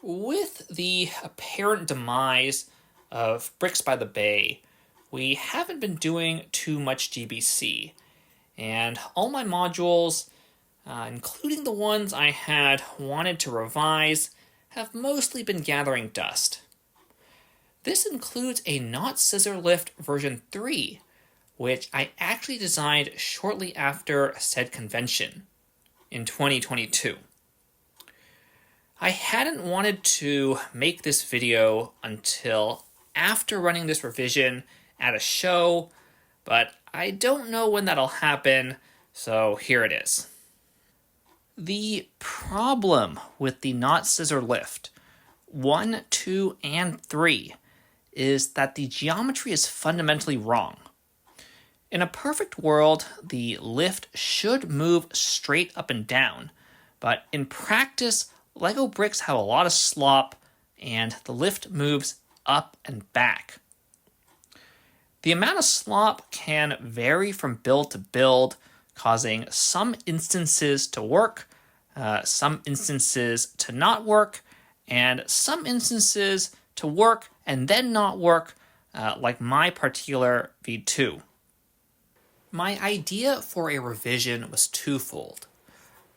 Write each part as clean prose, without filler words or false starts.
With the apparent demise of Bricks by the Bay, we haven't been doing too much GBC, and all my modules, including the ones I had wanted to revise, have mostly been gathering dust. This includes a Not Scissor Lift version 3, which I actually designed shortly after said convention in 2022. I hadn't wanted to make this video until after running this revision at a show, but I don't know when that'll happen, so here it is. The problem with the Not Scissor Lift 1, 2, and 3 is that the geometry is fundamentally wrong. In a perfect world, the lift should move straight up and down, but in practice, Lego bricks have a lot of slop, and the lift moves up and back. The amount of slop can vary from build to build, causing some instances to work, some instances to not work, and some instances to work and then not work, like my particular V2. My idea for a revision was twofold.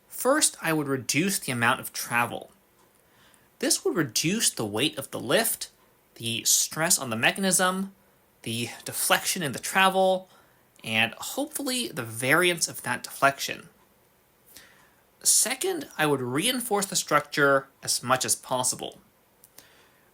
First, I would reduce the amount of travel. This would reduce the weight of the lift, the stress on the mechanism, the deflection in the travel, and hopefully the variance of that deflection. Second, I would reinforce the structure as much as possible.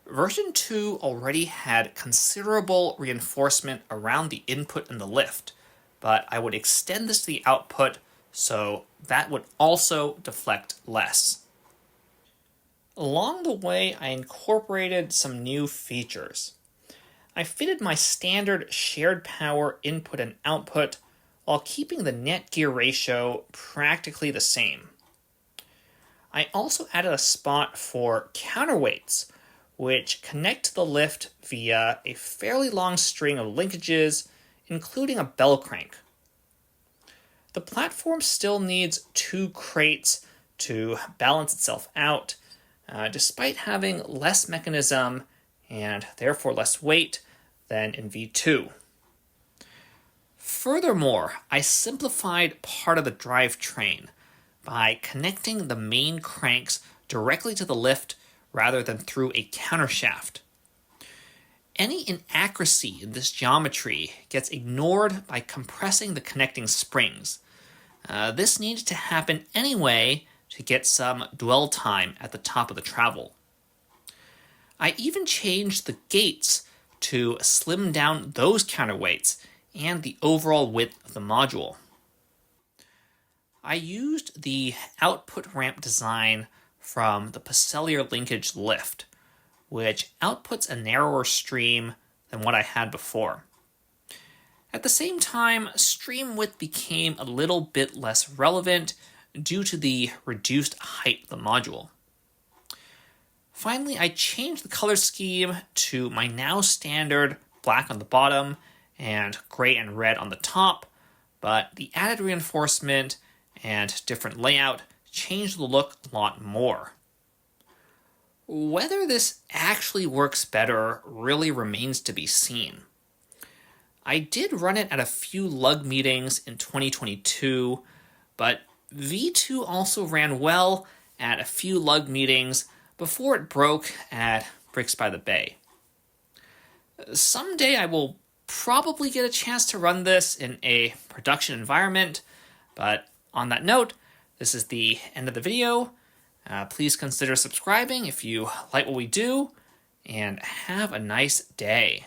Version 2 already had considerable reinforcement around the input and the lift, but I would extend this to the output so that would also deflect less. Along the way, I incorporated some new features. I fitted my standard shared power input and output while keeping the net gear ratio practically the same. I also added a spot for counterweights, which connect to the lift via a fairly long string of linkages, including a bell crank. The platform still needs 2 crates to balance itself out, despite having less mechanism and therefore less weight than in V2. Furthermore, I simplified part of the drivetrain by connecting the main cranks directly to the lift rather than through a countershaft. Any inaccuracy in this geometry gets ignored by compressing the connecting springs. This needed to happen anyway to get some dwell time at the top of the travel. I even changed the gates to slim down those counterweights and the overall width of the module. I used the output ramp design from the Pacellier linkage lift, which outputs a narrower stream than what I had before. At the same time, stream width became a little bit less relevant due to the reduced height of the module. Finally, I changed the color scheme to my now standard black on the bottom and gray and red on the top, but the added reinforcement and different layout changed the look a lot more. Whether this actually works better really remains to be seen. I did run it at a few lug meetings in 2022, but V2 also ran well at a few lug meetings before it broke at Bricks by the Bay. Someday I will probably get a chance to run this in a production environment, but on that note, this is the end of the video. Please consider subscribing if you like what we do, and have a nice day.